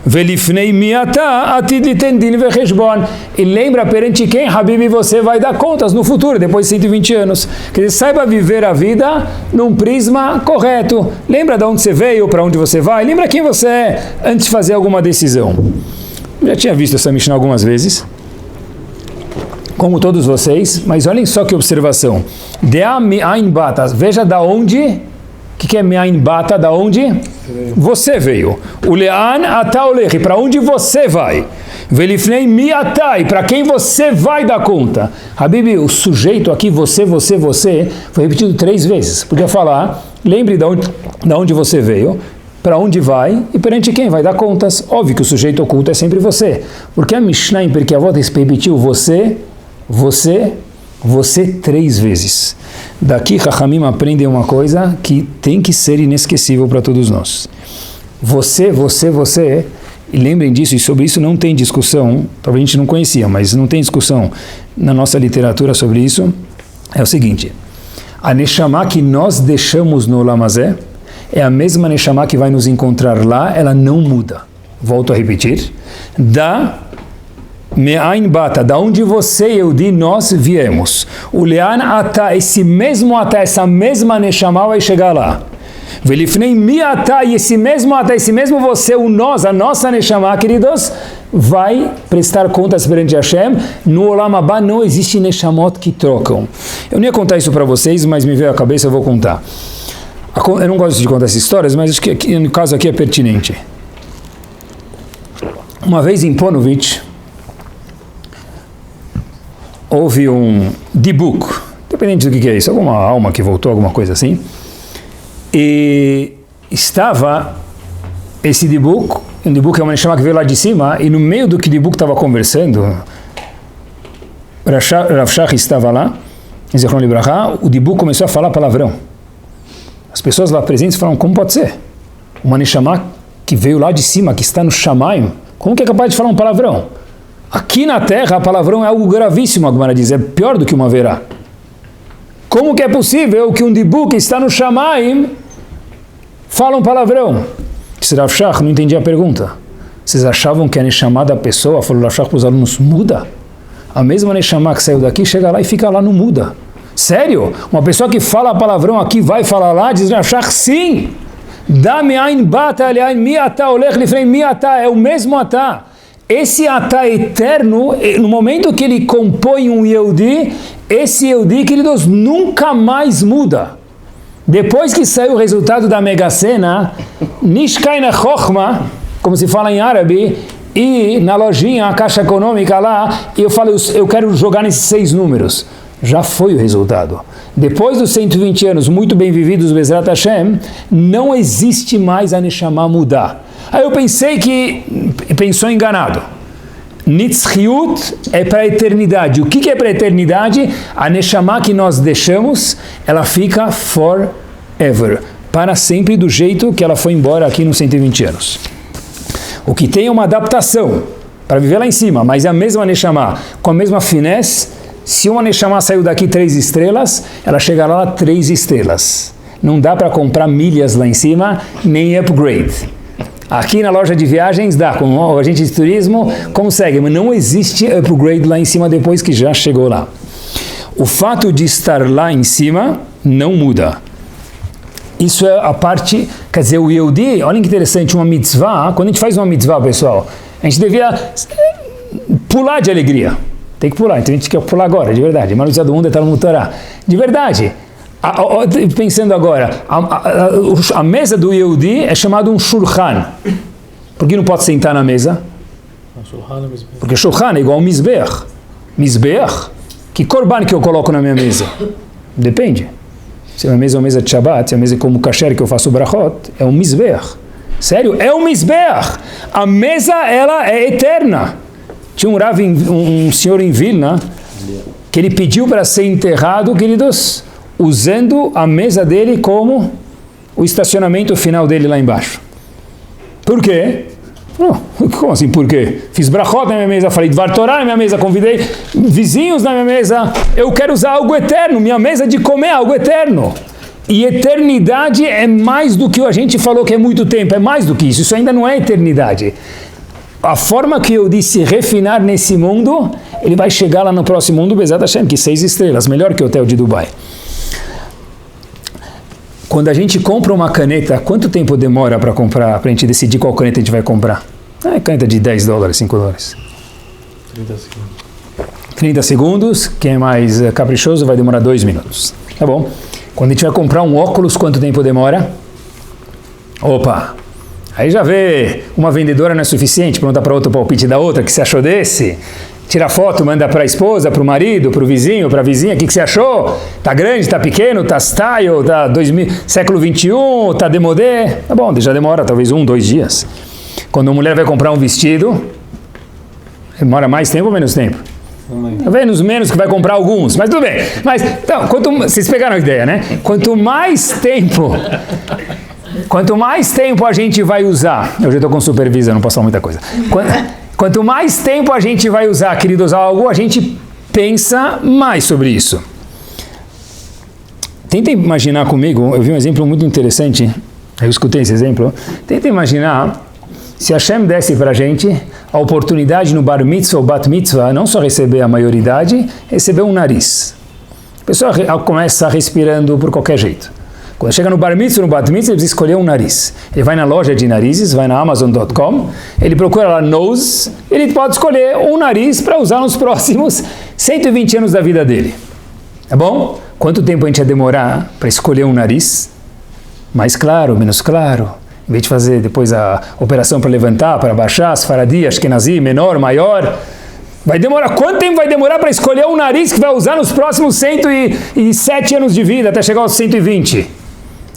Velifnei miata atid litendin vecheshbon. E lembra perante quem, Habibi, você vai dar contas no futuro, depois de 120 anos. Quer dizer, saiba viver a vida num prisma correto. Lembra de onde você veio, para onde você vai. Lembra quem você é antes de fazer alguma decisão. Eu já tinha visto essa Mishnah algumas vezes, como todos vocês, mas olhem só que observação. Dea mi'ain bata. Veja da onde. O que é mi'ain bata? Da onde você veio. O le'an ataolech, para onde você vai. Velifnei miatai, para quem você vai dar conta. Habibi, o sujeito aqui, você, foi repetido 3 vezes. Podia falar, lembre da onde você veio, para onde vai e perante quem vai dar contas. Óbvio que o sujeito oculto é sempre você. Porque a Mishnah em Pirkei Avot repetiu você 3 vezes. Daqui, Chachamim aprendem uma coisa que tem que ser inesquecível para todos nós. Você, e lembrem disso, e sobre isso não tem discussão, talvez a gente não conhecia, mas não tem discussão na nossa literatura sobre isso, é o seguinte, a Neshama que nós deixamos no Olam Hazeh é a mesma Neshama que vai nos encontrar lá, ela não muda. Volto a repetir, Me'ain bata, da onde você e eu de nós viemos. O le'an ata, esse mesmo ata, essa mesma neshama vai chegar lá. Velifnei mi ata, e esse mesmo ata, esse mesmo você, o nós, a nossa neshama, queridos, vai prestar contas perante Hashem. No Olam Abba não existe neshamot que trocam. Eu não ia contar isso para vocês, mas me veio à cabeça, eu vou contar. Eu não gosto de contar essas histórias, mas acho que no caso aqui é pertinente. Uma vez em Ponovitch, houve um dibuk, independente do que é isso, alguma alma que voltou, alguma coisa assim, e estava esse dibuk, um dibuk é uma neshama que veio lá de cima, e no meio do que o dibuk estava conversando, Rav Shach estava lá, Zichron Libraha, o dibuk começou a falar palavrão. As pessoas lá presentes falaram, como pode ser? Uma neshama que veio lá de cima, que está no Shamayim, como que é capaz de falar um palavrão? Aqui na Terra, a palavrão é algo gravíssimo, a Gemara diz, é pior do que uma verá. Como que é possível que um dibuk que está no Shamayim fala um palavrão? Rav Shach não entendi a pergunta. Vocês achavam que a neshama da pessoa, falou Rav Shach para os alunos, muda? A mesma neshama que saiu daqui, chega lá e fica lá, não muda. Sério? Uma pessoa que fala palavrão aqui, vai falar lá, diz Rav Shach, sim! Da me'ain bata, le'ain mi'ata, olech lifnei mi'ata, é o mesmo atá. Esse atá eterno, no momento que ele compõe um Yehudi, esse Yehudi, queridos, nunca mais muda. Depois que saiu o resultado da Mega Sena, Nishkaina Chochma, como se fala em árabe, e na lojinha, a caixa econômica lá, eu falo, eu quero jogar nesses 6 números. Já foi o resultado. Depois dos 120 anos muito bem vividos, Bezrat Hashem, não existe mais a Neshama mudar. Aí eu pensou enganado. Nitzchiut é para a eternidade. O que é para a eternidade? A Neshama que nós deixamos, ela fica forever, para sempre do jeito que ela foi embora aqui nos 120 anos. O que tem é uma adaptação para viver lá em cima, mas é a mesma Neshama, com a mesma finesse. Se uma Neshama saiu daqui 3 estrelas, ela chegará lá 3 estrelas. Não dá para comprar milhas lá em cima, nem upgrade. Aqui na loja de viagens dá, com o agente de turismo consegue, mas não existe upgrade lá em cima depois que já chegou lá. O fato de estar lá em cima não muda. Isso é a parte, quer dizer, o Yehudi, olha que interessante, uma mitzvah, quando a gente faz uma mitzvah, pessoal, a gente devia pular de alegria. Tem que pular, então a gente quer pular agora, de verdade. Mas do mundo está no Torá. De verdade. Pensando agora, a mesa do Yehudi é chamada um shulchan. Por que não pode sentar na mesa? Porque shulchan é igual ao mizbeach. Mizbeach? Que korban que eu coloco na minha mesa? Depende. Se a minha mesa é uma mesa de Shabbat, se a mesa é como o kasher que eu faço brachot, é um mizbeach. Sério? É um mizbeach. A mesa, ela é eterna. Tinha um senhor em Vilna, que ele pediu para ser enterrado, queridos, usando a mesa dele como o estacionamento final dele lá embaixo. Por quê? Como assim, por quê? Fiz brachot na minha mesa, falei Dvar Torah na minha mesa, convidei vizinhos na minha mesa. Eu quero usar algo eterno, minha mesa de comer é algo eterno. E eternidade é mais do que a gente falou que é muito tempo, é mais do que isso. Isso ainda não é eternidade. A forma que eu disse refinar nesse mundo, ele vai chegar lá no próximo mundo, Bezat Hashem, que 6 estrelas, melhor que o hotel de Dubai. Quando a gente compra uma caneta, quanto tempo demora para comprar, para a gente decidir qual caneta a gente vai comprar? Caneta de $10, $5. 30 segundos. 30 segundos, quem é mais caprichoso vai demorar 2 minutos. Tá bom? Quando a gente vai comprar um óculos, quanto tempo demora? Opa! Aí já vê, uma vendedora não é suficiente, pergunta para outro palpite da outra, o que você achou desse? Tira foto, manda para a esposa, para o marido, para o vizinho, para a vizinha, o que você achou? Tá grande, tá pequeno, tá style, tá século 21, tá demodé? Tá bom, já demora talvez 1, 2 dias. Quando a mulher vai comprar um vestido, demora mais tempo ou menos tempo? Menos que vai comprar alguns, mas tudo bem. Mas, então, vocês pegaram a ideia, né? Quanto mais tempo a gente vai usar, eu já estou com supervisão, não posso falar muita coisa. Quanto mais tempo a gente vai usar, querido, usar algo, a gente pensa mais sobre isso. Tenta imaginar comigo, eu vi um exemplo muito interessante, eu escutei esse exemplo. Tenta imaginar se Hashem desse para a gente a oportunidade no bar mitzvah ou bat mitzvah, não só receber a maioridade, receber um nariz. A pessoa começa respirando por qualquer jeito. Quando chega no bar mitzvah, no bat mitzvah, ele precisa escolher um nariz. Ele vai na loja de narizes, vai na Amazon.com, ele procura lá nose, ele pode escolher um nariz para usar nos próximos 120 anos da vida dele. Tá bom? Quanto tempo a gente ia demorar para escolher um nariz? Mais claro, menos claro? Em vez de fazer depois a operação para levantar, para baixar, Sfaradi, Ashkenazi, menor, maior, vai demorar, quanto tempo vai demorar para escolher um nariz que vai usar nos próximos 107 anos de vida, até chegar aos 120?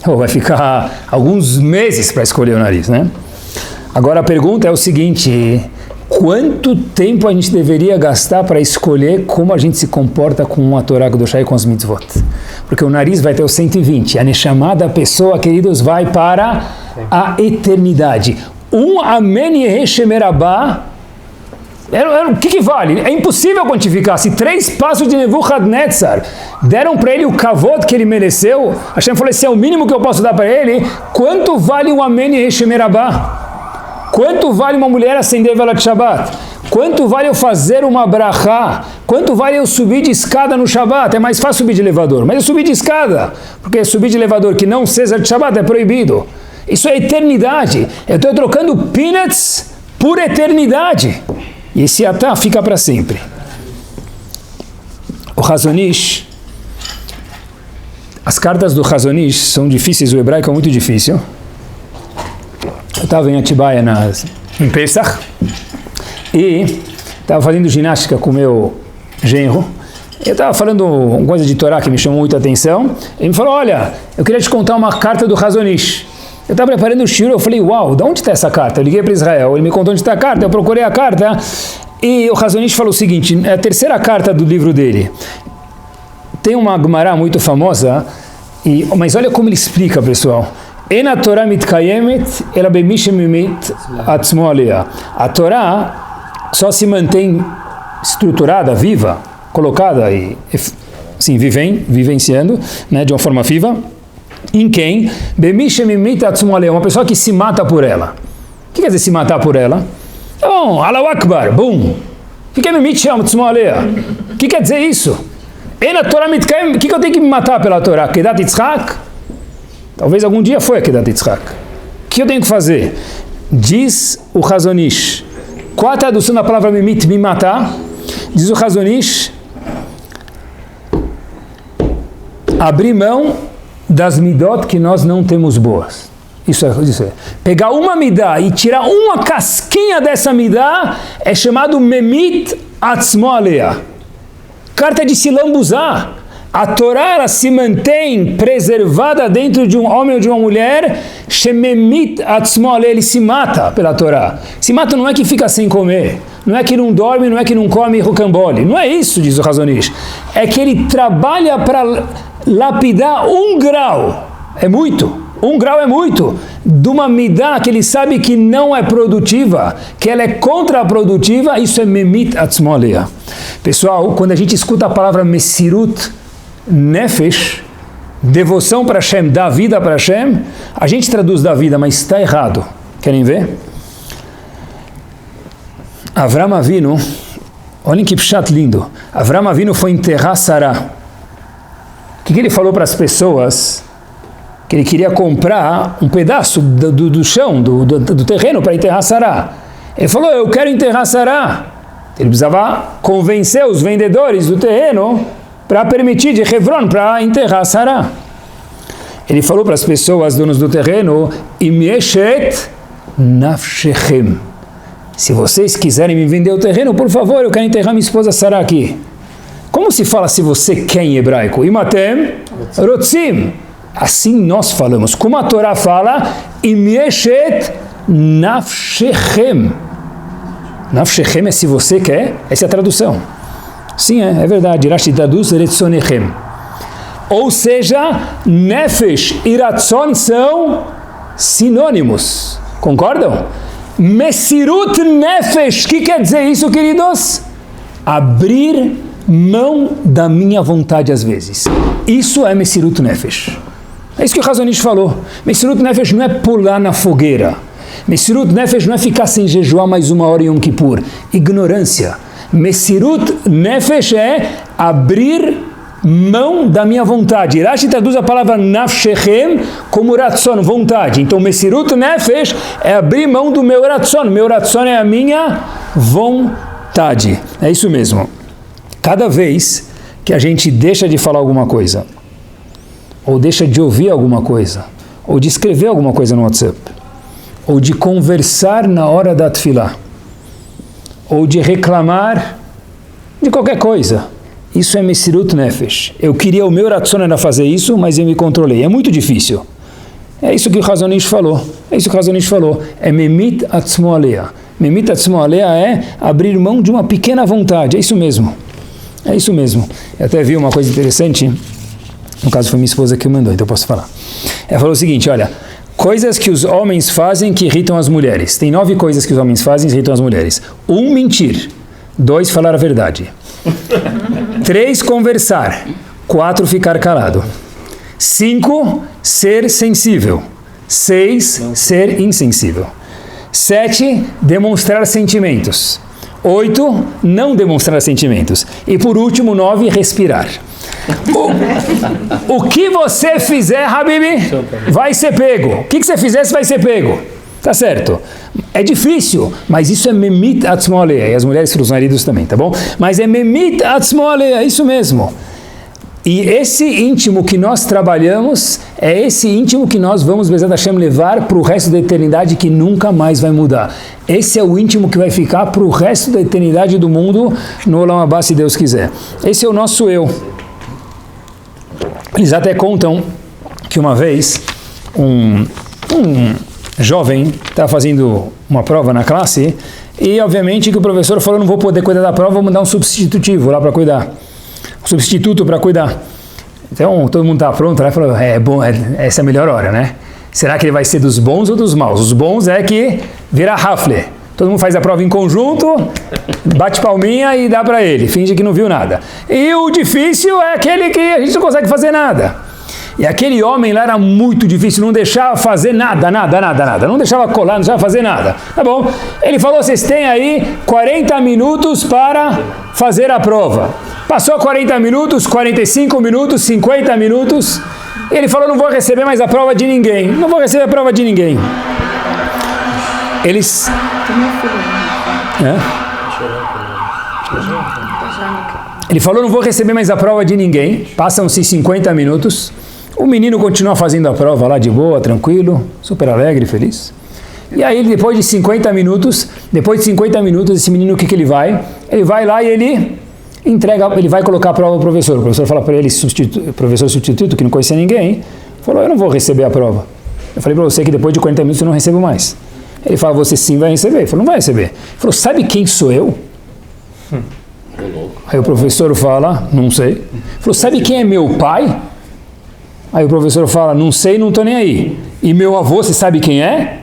Ou vai ficar alguns meses para escolher o nariz, né? Agora a pergunta é o seguinte, quanto tempo a gente deveria gastar para escolher como a gente se comporta com a Torá Kedoshá e com as mitzvot? Porque o nariz vai ter os 120, a Neshama da pessoa, queridos, vai para a eternidade. Um Amen Yeheshemerabá, o que vale? É impossível quantificar. Se 3 passos de Nebuchadnezzar deram para ele o kavod que ele mereceu, Hashem falou, esse é o mínimo que eu posso dar para ele, quanto vale um Amen Yeheshemerabá? Quanto vale uma mulher acender vela de Shabbat? Quanto vale eu fazer uma brachá? Quanto vale eu subir de escada no Shabbat? É mais fácil subir de elevador, mas eu subir de escada, porque subir de elevador que não seja de Shabbat é proibido. Isso é eternidade. Eu estou trocando peanuts por eternidade. E esse atá fica para sempre. O Chazon Ish, as cartas do Chazon Ish são difíceis, o hebraico é muito difícil. Eu estava em Atibaia em Pesach e estava fazendo ginástica com o meu genro. Eu estava falando uma coisa de Torá que me chamou muita atenção. Ele me falou, olha, eu queria te contar uma carta do Chazon Ish. Eu estava preparando o shiur, eu falei, uau, de onde está essa carta? Eu liguei para Israel, ele me contou onde está a carta, eu procurei a carta, e o Chazon Ish falou o seguinte, é a terceira carta do livro dele. Tem uma Gemara muito famosa, mas olha como ele explica, pessoal. A Torá só se mantém estruturada, viva, colocada e assim, vivenciando, né, de uma forma viva, em quem? Uma pessoa que se mata por ela. O que quer dizer se matar por ela? Então, Allahu Akbar, bum. O que é Mimit Sham Tzmo Alea? O que quer dizer isso? O que eu tenho que me matar pela Torá? Kedat Yitzhak? Talvez algum dia foi a Kedat Yitzhak. O que eu tenho que fazer? Diz o Chazon Ish. Qual a tradução da palavra Mimit, me matar? Diz o Chazon Ish. Abrir mão das midot que nós não temos boas. Isso é. Pegar uma midá e tirar uma casquinha dessa midá é chamado Memit Atzmo Alea. Carta de se lambuzar. A Torá ela se mantém preservada dentro de um homem ou de uma mulher. Shememit Atzmo Alea, ele se mata pela Torá. Se mata não é que fica sem comer, não é que não dorme, não é que não come rocambole. Não é isso, diz o Chazon Ish. É que ele trabalha para lapidar 1 grau. É muito. 1 grau é muito. De uma midá que ele sabe que não é produtiva, que ela é contraprodutiva, isso é memit atzmo alea. Pessoal, quando a gente escuta a palavra mesirut nefesh, devoção para Hashem, dar vida para Hashem, a gente traduz da vida, mas está errado. Querem ver? Avram Avinu, olhem que pshat lindo. Avram Avinu foi enterrar Sará. O que ele falou para as pessoas? Que ele queria comprar um pedaço do chão, do terreno para enterrar Sará. Ele falou, eu quero enterrar Sará. Ele precisava convencer os vendedores do terreno para permitir de Hebron para enterrar Sará. Ele falou para as pessoas, donos do terreno, Imyeshet nafshechem. Se vocês quiserem me vender o terreno, por favor, eu quero enterrar minha esposa Sará aqui. Como se fala se você quer em hebraico? Imatem rotzim. Assim nós falamos. Como a Torá fala, Imyeshet nafshechem. Nafshechem é se você quer, essa é a tradução. Sim, é verdade. Rashi traduz retzonechem. Ou seja, nefesh e ratzon são sinônimos. Concordam? Mesirut nefesh. O que quer dizer isso, queridos? Abrir mão da minha vontade às vezes. Isso é mesirut nefesh. É isso que o Razonish falou. Mesirut nefesh não é pular na fogueira. Mesirut nefesh não é ficar sem jejuar mais 1 hora em Yom Kippur. Ignorância. Mesirut nefesh é abrir mão da minha vontade. Rashi traduz a palavra nafshechem como ratzon, vontade. Então mesirut nefesh é abrir mão do meu ratzon. Meu ratzon é a minha vontade. É isso mesmo. Cada vez que a gente deixa de falar alguma coisa, ou deixa de ouvir alguma coisa, ou de escrever alguma coisa no WhatsApp, ou de conversar na hora da tefilá, ou de reclamar de qualquer coisa, isso é mesirut nefesh. Eu queria, o meu ratzon era fazer isso, mas eu me controlei. É muito difícil. É isso que o Razonish falou. É isso que o Razonish falou. É memit atzmo alea. Memit atzmo alea é abrir mão de uma pequena vontade. É isso mesmo. É isso mesmo. Eu até vi uma coisa interessante. No caso foi minha esposa que mandou, então eu posso falar. Ela falou o seguinte, olha, coisas que os homens fazem que irritam as mulheres. Tem 9 coisas que os homens fazem que irritam as mulheres. 1, mentir. 2, falar a verdade. 3, conversar. 4, ficar calado. 5, ser sensível. 6, ser insensível. 7, demonstrar sentimentos. 8, não demonstrar sentimentos. E por último, 9, respirar. O que você fizer, Habibi, vai ser pego. O que você fizer, você vai ser pego. Tá certo? É difícil, mas isso é memit atzmo alea. E as mulheres para os maridos também, tá bom? Mas é memit atzmo alea, é isso mesmo. E esse íntimo que nós trabalhamos, é esse íntimo que nós vamos, Bezat Hashem, levar para o resto da eternidade, que nunca mais vai mudar. Esse é o íntimo que vai ficar para o resto da eternidade do mundo, no Olam Abba, se Deus quiser. Esse é o nosso eu. Eles até contam que uma vez um jovem estava fazendo uma prova na classe e, obviamente, que o professor falou, não vou poder cuidar da prova, vou mandar um substitutivo lá para cuidar. Um substituto para cuidar. Então, todo mundo estava pronto, né? Falou, essa é a melhor hora, né? Será que ele vai ser dos bons ou dos maus? Os bons é que vira Hafle. Todo mundo faz a prova em conjunto, bate palminha e dá para ele, finge que não viu nada. E o difícil é aquele que a gente não consegue fazer nada. E aquele homem lá era muito difícil, não deixava fazer nada. Não deixava colar, não deixava fazer nada. Tá bom? Ele falou, vocês têm aí 40 minutos para fazer a prova. Passou 40 minutos, 45 minutos, 50 minutos. Ele falou, não vou receber mais a prova de ninguém. Não vou receber a prova de ninguém. Eles... Ele falou, não vou receber mais a prova de ninguém. Passam-se 50 minutos. O menino continua fazendo a prova lá de boa, tranquilo, super alegre, feliz. E aí, depois de 50 minutos, esse menino, o que ele vai? Ele vai lá e ele entrega, ele vai colocar a prova ao professor. O professor fala para ele, professor substituto, que não conhecia ninguém, falou, eu não vou receber a prova. Eu falei para você que depois de 40 minutos eu não recebo mais. Ele fala, você sim vai receber. Ele falou, não vai receber. Ele falou, sabe quem sou eu? Aí o professor fala, não sei. Ele falou, sabe quem é meu pai? Aí o professor fala, não sei, não estou nem aí. E meu avô, você sabe quem é?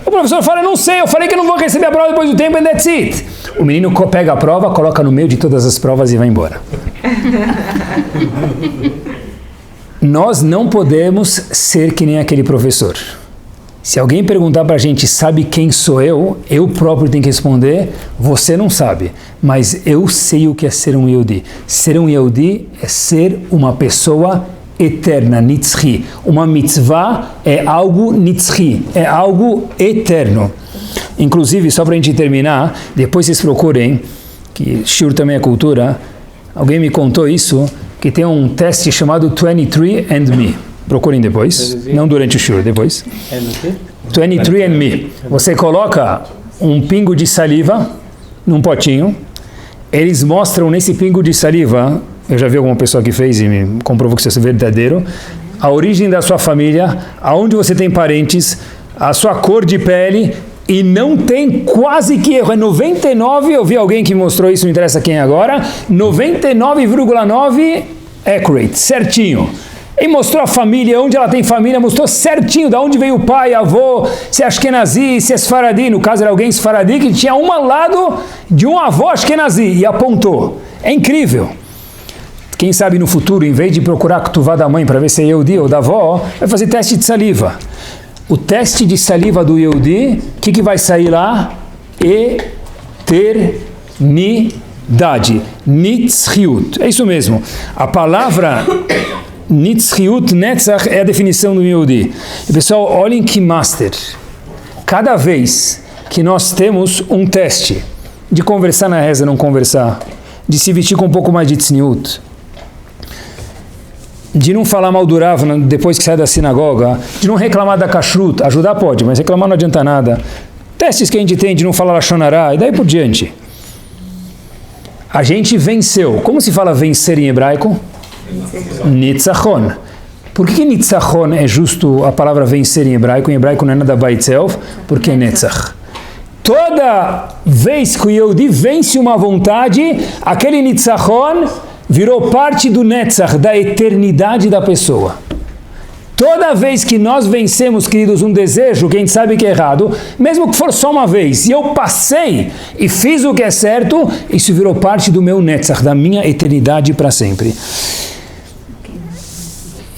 O professor fala, não sei, eu falei que eu não vou receber a prova depois do tempo, and that's it. O menino pega a prova, coloca no meio de todas as provas e vai embora. Nós não podemos ser que nem aquele professor. Se alguém perguntar para a gente, sabe quem sou eu próprio tenho que responder, você não sabe, mas eu sei o que é ser um Yehudi. Ser um Yehudi é ser uma pessoa eterna, nitzchi. Uma mitzvah é algo nitzchi, é algo eterno. Inclusive, só para a gente terminar, depois vocês procurem, que shiur também é cultura, alguém me contou isso, que tem um teste chamado 23 and Me. Procurem depois, não durante o shiur, depois. 23 and Me. Você coloca um pingo de saliva num potinho, eles mostram nesse pingo de saliva, eu já vi alguma pessoa que fez e me comprovou que isso é verdadeiro, a origem da sua família, aonde você tem parentes, a sua cor de pele, e não tem quase que erro, é 99, eu vi alguém que mostrou isso, não interessa quem agora, 99,9 accurate, certinho. E mostrou a família, onde ela tem família, mostrou certinho de onde veio o pai, avô, se é Ashkenazi, se é Sfaradi, no caso era alguém Sfaradi que tinha um ao lado de um avô Ashkenazi, e apontou. É incrível. Quem sabe no futuro, em vez de procurar a Ketuvá da mãe para ver se é Yehudi ou da avó, vai fazer teste de saliva. O teste de saliva do Yehudi, o que vai sair lá? Eternidade. Nitzchiut. É isso mesmo. A palavra Nitzchiut, Netzach, é a definição do Yehudi. E pessoal, olhem que master. Cada vez que nós temos um teste de conversar na reza, não conversar, de se vestir com um pouco mais de tzniut, de não falar mal do Rav depois que sai da sinagoga, de não reclamar da kashrut, ajudar pode, mas reclamar não adianta nada. Testes que a gente tem de não falar lashon hara, e daí por diante. A gente venceu. Como se fala vencer em hebraico? Nitzachon. Por que Nitzachon é justo a palavra vencer em hebraico? Em hebraico não é nada baitzelf, porque é Netzach. Toda vez que o Yehudi vence uma vontade, aquele Nitzachon virou parte do Netzach, da eternidade da pessoa. Toda vez que nós vencemos, queridos, um desejo, que a gente sabe que é errado, mesmo que for só uma vez, e eu passei e fiz o que é certo, isso virou parte do meu Netzach, da minha eternidade para sempre.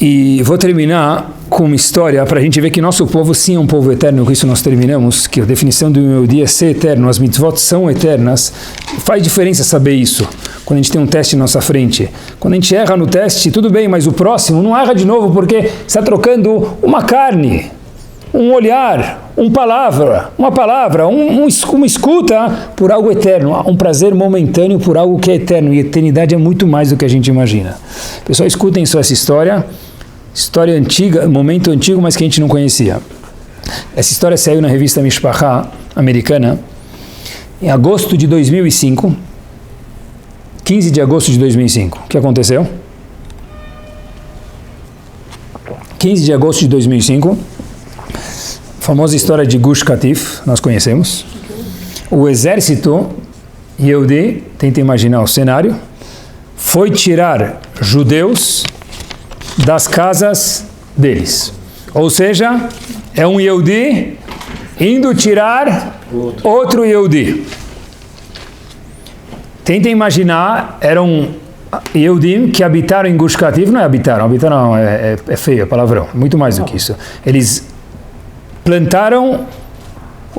E vou terminar com uma história para a gente ver que nosso povo sim é um povo eterno. Com isso nós terminamos, que a definição do meu dia é ser eterno, as mitzvot são eternas. Faz diferença saber isso quando a gente tem um teste na nossa frente. Quando a gente erra no teste, tudo bem, mas o próximo não erra de novo porque está trocando uma carne, um olhar, uma palavra, uma escuta por algo eterno, um prazer momentâneo por algo que é eterno. E eternidade é muito mais do que a gente imagina. Pessoal, escutem só essa história antiga, momento antigo, mas que a gente não conhecia. Essa história saiu na revista Mishpachá americana em agosto de 2005, 15 de agosto de 2005. O que aconteceu? 15 de agosto de 2005, famosa história de Gush Katif, nós conhecemos. O exército Yehudi, tenta imaginar o cenário, foi tirar judeus das casas deles. Ou seja, é um Yehudi indo tirar outro Yehudi. Tenta imaginar, eram Yehudim que habitaram em Gush Katif, não é habitaram é feio, é palavrão, muito mais do que isso. Eles plantaram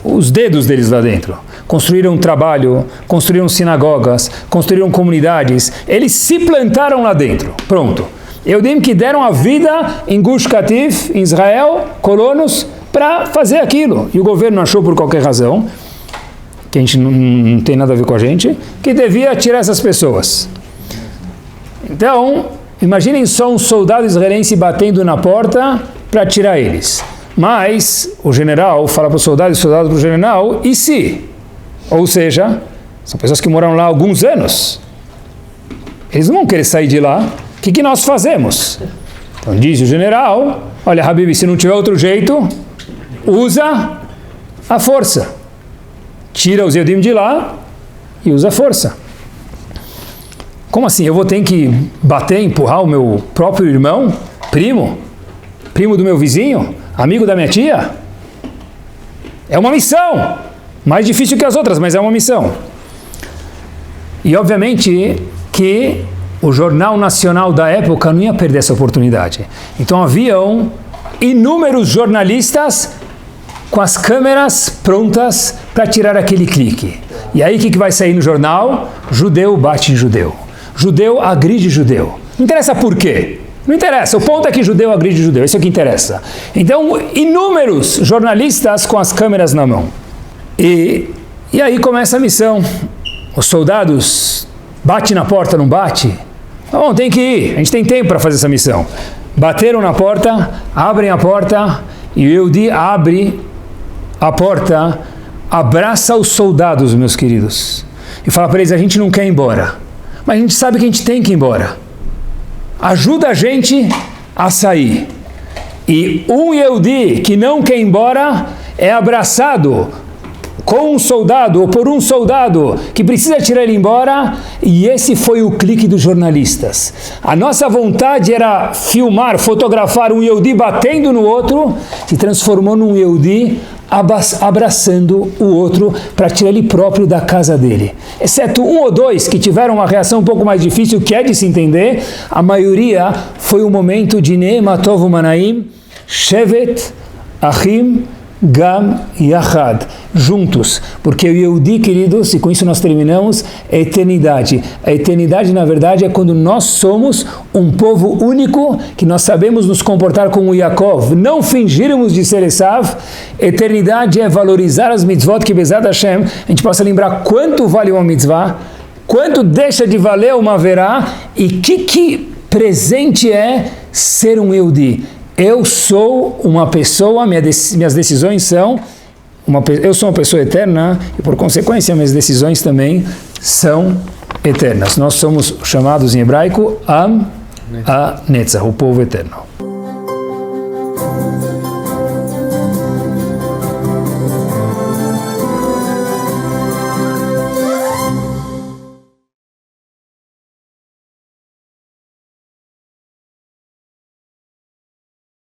os dedos deles lá dentro, construíram trabalho, construíram sinagogas, construíram comunidades, eles se plantaram lá dentro, pronto. Yehudim que deram a vida em Gush Katif, em Israel, colonos, para fazer aquilo. E o governo achou por qualquer razão, que a gente não tem nada a ver com a gente, que devia tirar essas pessoas. Então, imaginem só um soldado israelense batendo na porta para tirar eles. Mas o general fala para o soldado e o soldado para o general, e se? Ou seja, são pessoas que moram lá há alguns anos. Eles não vão querer sair de lá. O que nós fazemos? Então diz o general, olha, Habib, se não tiver outro jeito, usa a força. Tira os Yehudim de lá e usa a força. Como assim? Eu vou ter que bater, empurrar o meu próprio irmão? Primo? Primo do meu vizinho? Amigo da minha tia? É uma missão. Mais difícil que as outras, mas é uma missão. E obviamente que o Jornal Nacional da época não ia perder essa oportunidade. Então haviam inúmeros jornalistas com as câmeras prontas para tirar aquele clique. E aí o que vai sair no jornal? Judeu bate em judeu. Judeu agride judeu. Não interessa por quê. Não interessa. O ponto é que judeu agride judeu. Isso é o que interessa. Então, inúmeros jornalistas com as câmeras na mão. E aí começa a missão. Os soldados batem na porta, não bate? Bom, tem que ir. A gente tem tempo para fazer essa missão. Bateram na porta, abrem a porta e o Yehudi abre a porta, abraça os soldados, meus queridos, e fala para eles: a gente não quer ir embora, mas a gente sabe que a gente tem que ir embora. Ajuda a gente a sair. E um Yehudi que não quer ir embora é abraçado com um soldado ou por um soldado que precisa tirar ele embora, e esse foi o clique dos jornalistas. A nossa vontade era filmar, fotografar um Yehudi batendo no outro, se transformou num Yehudi abraçando o outro para tirar ele próprio da casa dele. Exceto um ou dois que tiveram uma reação um pouco mais difícil, que é de se entender, a maioria foi um momento de Ne'ema Tov Umanaim, Shevet, Achim, Gam e Yachad, juntos, porque o Yehudi, queridos, e com isso nós terminamos, é eternidade. A eternidade, na verdade, é quando nós somos um povo único, que nós sabemos nos comportar como Yaakov, não fingirmos de ser Esav. Eternidade é valorizar as mitzvot, que Bezat Hashem, a gente possa lembrar quanto vale uma mitzvah, quanto deixa de valer uma verá, e que presente é ser um Yehudi. Eu sou uma pessoa, minhas decisões são, eu sou uma pessoa eterna e por consequência minhas decisões também são eternas. Nós somos chamados em hebraico Am HaNetzach, o povo eterno.